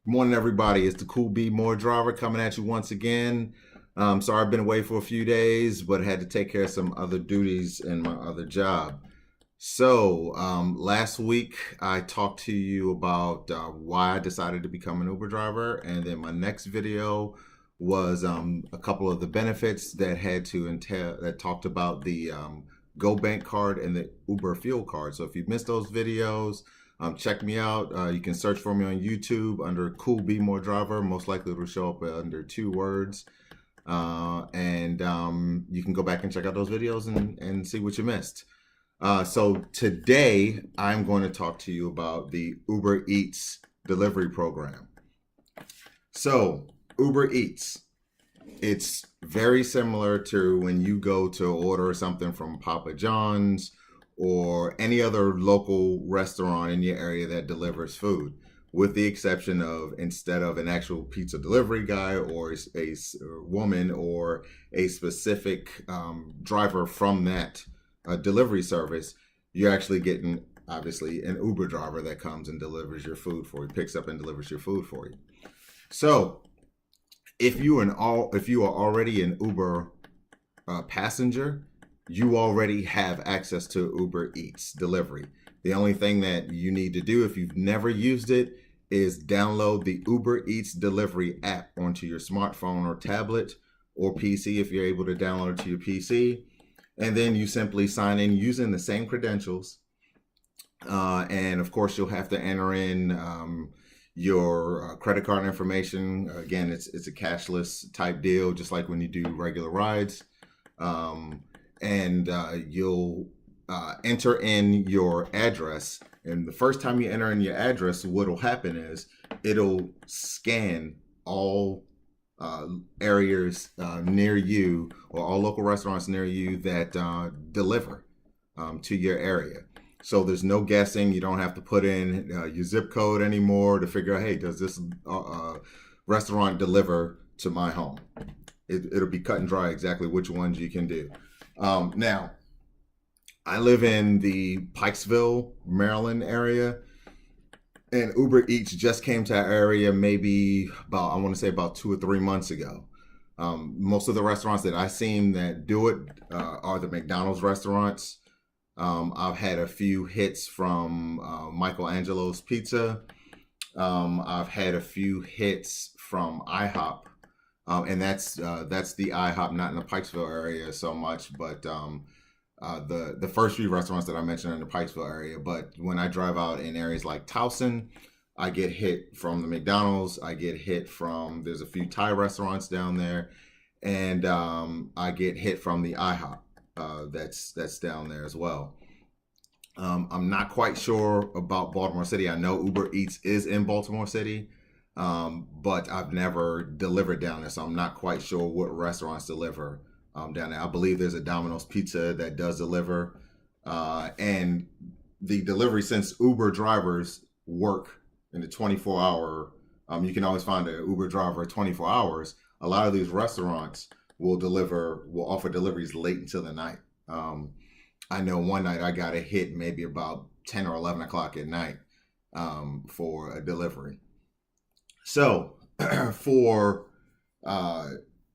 Morning, everybody. It's the Coolbmoredriver coming at you once again. Sorry I've been away for a few days, but had to take care of some other duties in my other job. Last week I talked to you about why I decided to become an Uber driver, and then my next video was a couple of the benefits that had to entail that talked about the Go Bank card and the Uber Fuel card. So if you missed those videos, check me out. You can search for me on YouTube under Coolbmoredriver. Most likely it will show up under 2 words. And you can go back and check out those videos and see what you missed. So today I'm going to talk to you about the Uber Eats delivery program. So Uber Eats, it's very similar to when you go to order something from Papa John's or any other local restaurant in your area that delivers food, with the exception of instead of an actual pizza delivery guy or a woman or a specific driver from that delivery service, you're actually getting obviously an Uber driver that comes and delivers your food for you, picks up and delivers your food for you. So if you are already an Uber passenger, you already have access to Uber Eats delivery. The only thing that you need to do if you've never used it is download the Uber Eats delivery app onto your smartphone or tablet or PC if you're able to download it to your PC. And then you simply sign in using the same credentials. And of course, you'll have to enter in your credit card information. Again, it's a cashless type deal, just like when you do regular rides. And you'll enter in your address. And the first time you enter in your address, what'll happen is it'll scan all areas near you or all local restaurants near you that deliver to your area. So there's no guessing. You don't have to put in your zip code anymore to figure out, hey, does this restaurant deliver to my home? It'll be cut and dry exactly which ones you can do. Now, I live in the Pikesville, Maryland area, and Uber Eats just came to our area maybe about, I want to say about 2 or 3 months ago. Most of the restaurants that I've seen that do it are the McDonald's restaurants. I've had a few hits from Michelangelo's Pizza. I've had a few hits from IHOP. And that's the IHOP, not in the Pikesville area so much, but the first few restaurants that I mentioned in the Pikesville area. But when I drive out in areas like Towson, I get hit from the McDonald's. I get hit from, there's a few Thai restaurants down there, and I get hit from the IHOP that's down there as well. I'm not quite sure about Baltimore City. I know Uber Eats is in Baltimore City. But I've never delivered down there, so I'm not quite sure what restaurants deliver down there. I believe there's a Domino's Pizza that does deliver, and the delivery, since Uber drivers work in the 24-hour, you can always find an Uber driver 24 hours. A lot of these restaurants will offer deliveries late until the night. I know one night I got a hit maybe about 10 or 11 o'clock at night for a delivery. So for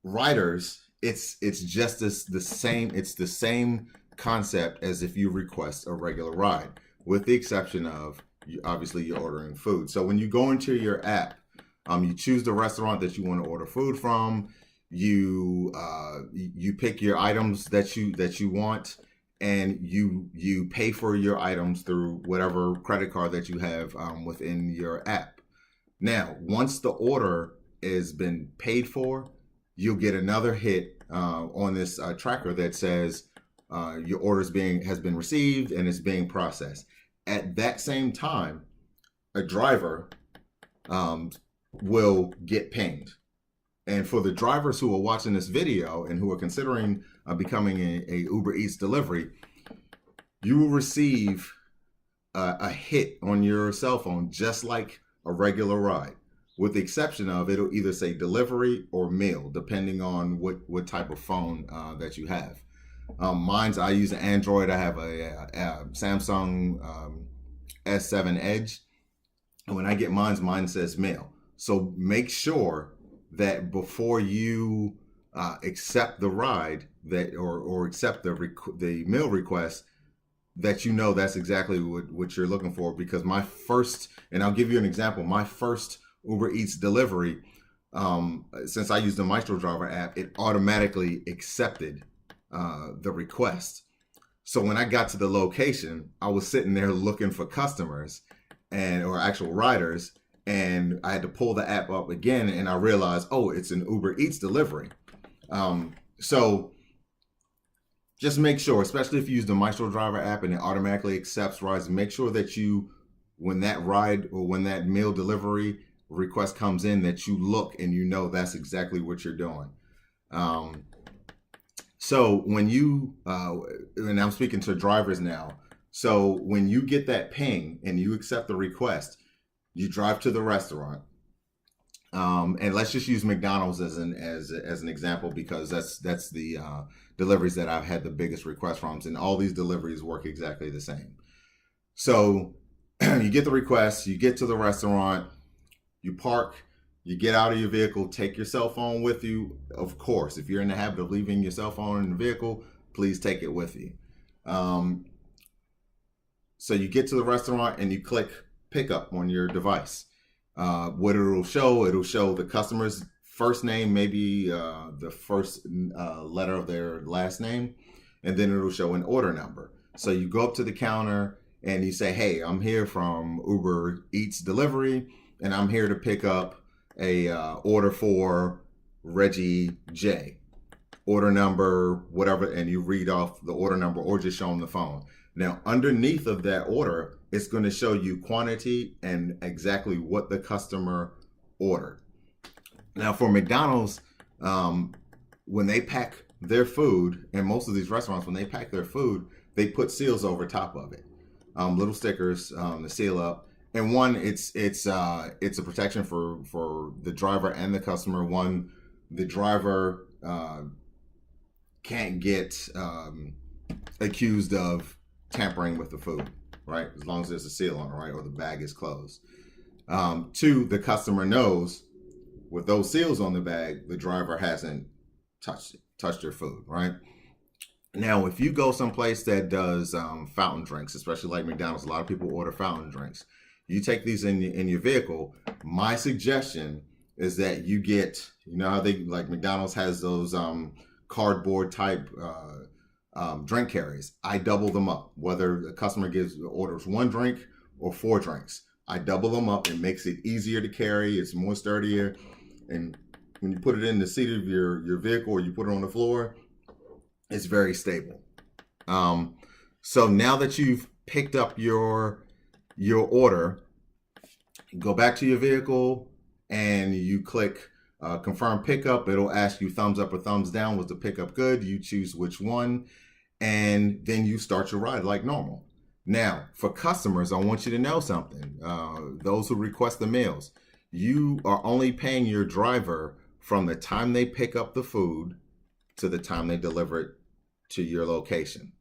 riders, it's just the same. It's the same concept as if you request a regular ride, with the exception of obviously you're ordering food. So when you go into your app, you choose the restaurant that you want to order food from. You pick your items that you want, and you pay for your items through whatever credit card that you have within your app. Now, once the order has been paid for, you'll get another hit on this tracker that says your order has been received and it's being processed. At that same time, a driver will get pinged. And for the drivers who are watching this video and who are considering becoming a Uber Eats delivery, you will receive a hit on your cell phone just like a regular ride, with the exception of it'll either say delivery or meal, depending on what type of phone that you have. I use an Android. I have a Samsung S7 Edge, and when I get mine says meal. So make sure that before you accept the ride that or accept the meal request, that you know that's exactly what you're looking for. Because my first, and I'll give you an example, my first Uber Eats delivery, since I used the Coolbmoredriver app, it automatically accepted the request. So when I got to the location, I was sitting there looking for customers or actual riders, and I had to pull the app up again, and I realized, oh, it's an Uber Eats delivery. So just make sure, especially if you use the Coolbmoredriver app and it automatically accepts rides, make sure that you, when that ride or when that meal delivery request comes in, that you look and you know that's exactly what you're doing. So when you, and I'm speaking to drivers now, so when you get that ping and you accept the request, you drive to the restaurant. And let's just use McDonald's as an example, because that's the deliveries that I've had the biggest request from, and all these deliveries work exactly the same. So you get the request, you get to the restaurant, you park, you get out of your vehicle, take your cell phone with you. Of course, if you're in the habit of leaving your cell phone in the vehicle, please take it with you. So you get to the restaurant and you click pickup on your device. What it'll show the customer's first name, maybe the first letter of their last name, and then it'll show an order number. So you go up to the counter and you say, hey, I'm here from Uber Eats Delivery, and I'm here to pick up a order for Reggie J. Order number, whatever, and you read off the order number or just show them the phone. Now, underneath of that order, it's going to show you quantity and exactly what the customer ordered. Now, for McDonald's, when they pack their food, and most of these restaurants, when they pack their food, they put seals over top of it, little stickers to seal up. And one, it's a protection for the driver and the customer. One, the driver can't get accused of tampering with the food, right? As long as there's a seal on it, right? Or the bag is closed. Two, the customer knows with those seals on the bag, the driver hasn't touched their food, right? Now, if you go someplace that does fountain drinks, especially like McDonald's, a lot of people order fountain drinks. You take these in your vehicle. My suggestion is that you get, you know how they, like McDonald's has those cardboard type drink carriers. I double them up, whether the customer orders one drink or 4 drinks. I double them up. It makes it easier to carry. It's more sturdier. And when you put it in the seat of your vehicle or you put it on the floor, it's very stable. So now that you've picked up your order, go back to your vehicle and you click confirm pickup. It'll ask you thumbs up or thumbs down. Was the pickup good? You choose which one, and then you start your ride like normal. Now, for customers, I want you to know something. Those who request the meals, you are only paying your driver from the time they pick up the food to the time they deliver it to your location.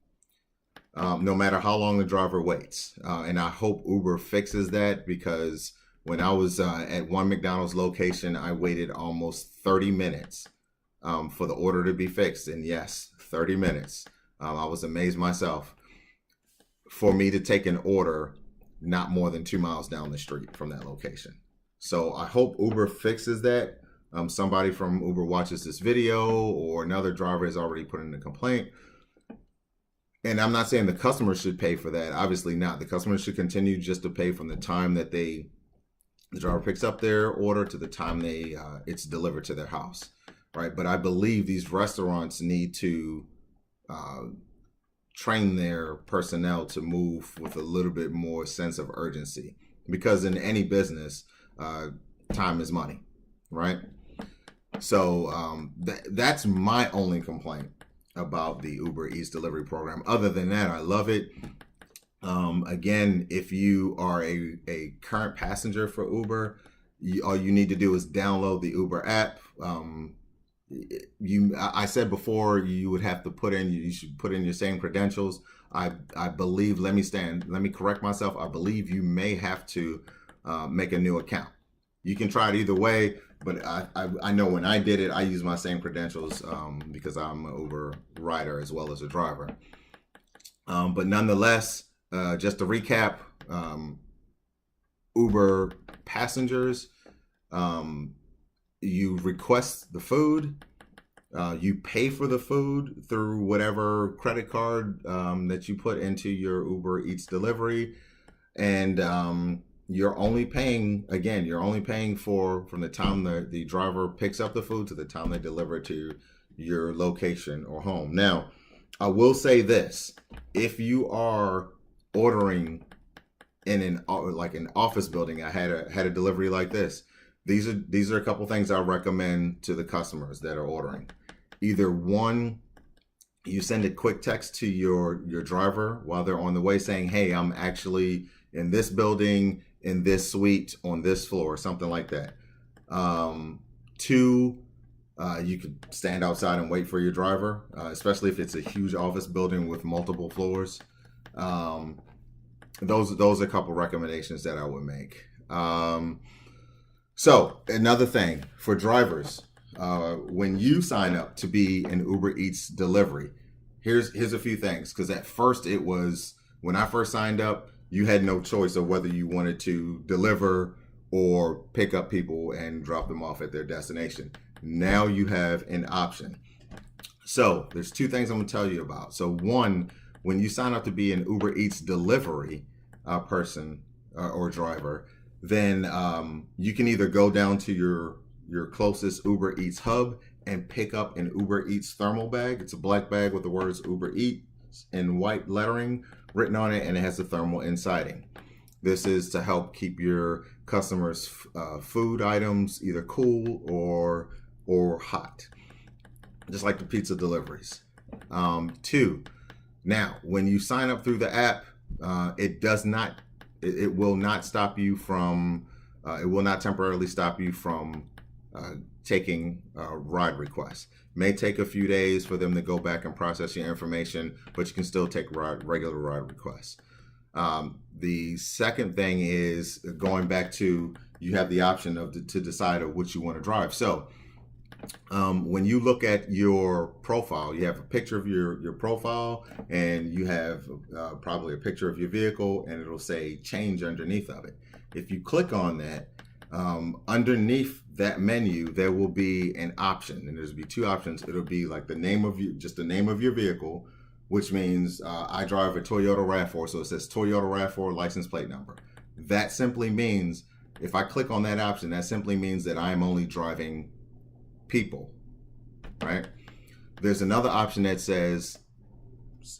No matter how long the driver waits. And I hope Uber fixes that, because when I was at one McDonald's location, I waited almost 30 minutes for the order to be fixed. And yes, 30 minutes. I was amazed myself, for me to take an order not more than 2 miles down the street from that location. So I hope Uber fixes that. Somebody from Uber watches this video, or another driver has already put in a complaint. And I'm not saying the customer should pay for that. Obviously not. The customer should continue just to pay from the time that the driver picks up their order to the time it's delivered to their house, right? But I believe these restaurants need to train their personnel to move with a little bit more sense of urgency, because in any business, time is money, right? So that's my only complaint about the Uber Eats delivery program. Other than that, I love it. Again, if you are a current passenger for Uber, all you need to do is download the Uber app. I said before, you would have to you should put in your same credentials. I believe, let me correct myself. I believe you may have to make a new account. You can try it either way, but I know when I did it, I used my same credentials because I'm an Uber rider as well as a driver. But nonetheless, just to recap, Uber passengers, you request the food, you pay for the food through whatever credit card that you put into your Uber Eats delivery, and you're only paying, again, you're only paying from the time the driver picks up the food to the time they deliver it to your location or home. Now, I will say this: if you are ordering in an office building, I had a delivery like this. These are a couple things I recommend to the customers that are ordering. Either one, you send a quick text to your driver while they're on the way saying, hey, I'm actually in this building, in this suite, on this floor, something like that. Two, you could stand outside and wait for your driver, especially if it's a huge office building with multiple floors. Those are a couple recommendations that I would make. So another thing for drivers, when you sign up to be an Uber Eats delivery, here's a few things. Because at first it was, when I first signed up, you had no choice of whether you wanted to deliver or pick up people and drop them off at their destination. Now you have an option. So there's two things I'm gonna tell you about. So one, when you sign up to be an Uber Eats delivery person or driver, then you can either go down to your closest Uber Eats hub and pick up an Uber Eats thermal bag. It's a black bag with the words Uber Eats in white lettering written on it, and it has the thermal insiding. This is to help keep your customers' food items either cool or hot, just like the pizza deliveries. Two, now when you sign up through the app, it will not stop you from, it will not temporarily stop you from taking ride requests. May take a few days for them to go back and process your information, but you can still take regular ride requests. The second thing is going back to, you have the option to decide what you want to drive. So when you look at your profile, you have a picture of your profile, and you have probably a picture of your vehicle, and it'll say change underneath of it. If you click on that, underneath that menu, there will be an option, and there's be two options. It'll be like the name of just the name of your vehicle, which means I drive a Toyota RAV4, so it says Toyota RAV4 license plate number. That simply means, if I click on that option, that simply means that I am only driving people, right? There's another option that says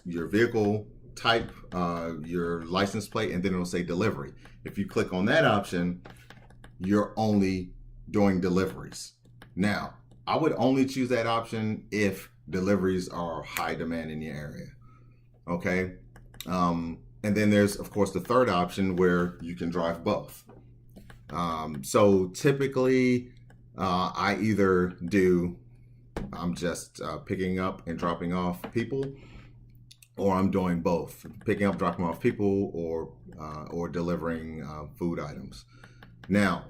your vehicle type, your license plate, and then it'll say delivery. If you click on that option, you're only doing deliveries. Now, I would only choose that option if deliveries are high demand in your area, okay? And then there's, of course, the third option where you can drive both. So typically, I either do, I'm just picking up and dropping off people, or I'm doing both, picking up, dropping off people, or delivering food items. Now,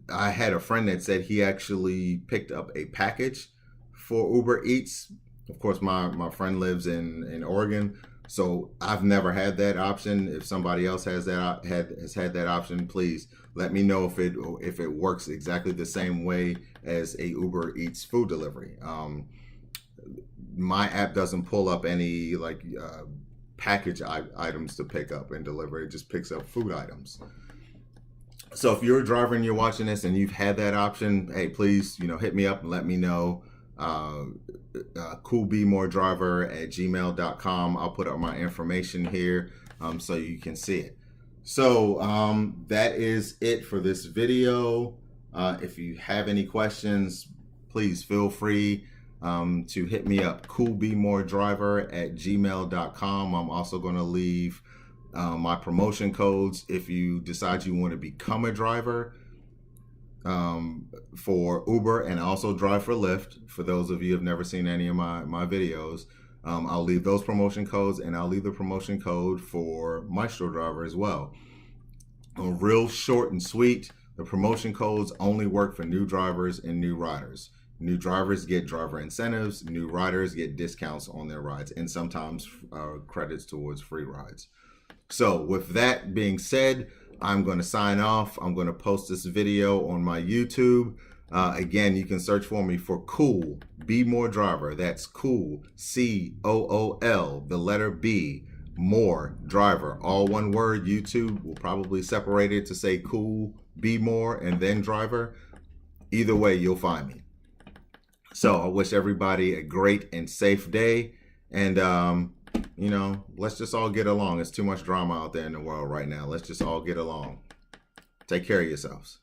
I had a friend that said he actually picked up a package for Uber Eats. Of course, my friend lives in Oregon, so I've never had that option. If somebody else has had that option, please let me know if it works exactly the same way as a Uber Eats food delivery. My app doesn't pull up any package items to pick up and deliver. It just picks up food items. So if you're a driver and you're watching this and you've had that option, hey, please, hit me up and let me know. Coolbmoredriver@gmail.com. I'll put up my information here so you can see it. So that is it for this video. If you have any questions, please feel free to hit me up, Coolbmoredriver@gmail.com. I'm also going to leave my promotion codes if you decide you want to become a driver for Uber and also drive for Lyft. For those of you who have never seen any of my videos, I'll leave those promotion codes, and I'll leave the promotion code for Maestro Driver as well. Real short and sweet. The promotion codes only work for new drivers and new riders. New drivers get driver incentives. New riders get discounts on their rides and sometimes credits towards free rides. So with that being said, I'm going to sign off. I'm going to post this video on my YouTube. Again, you can search for me for Coolbmoredriver. That's Cool, C-O-O-L, the letter B, More Driver. All one word. YouTube will probably separate it to say Coolbmore and then Driver. Either way, you'll find me. So I wish everybody a great and safe day. And, you know, let's just all get along. There's too much drama out there in the world right now. Let's just all get along. Take care of yourselves.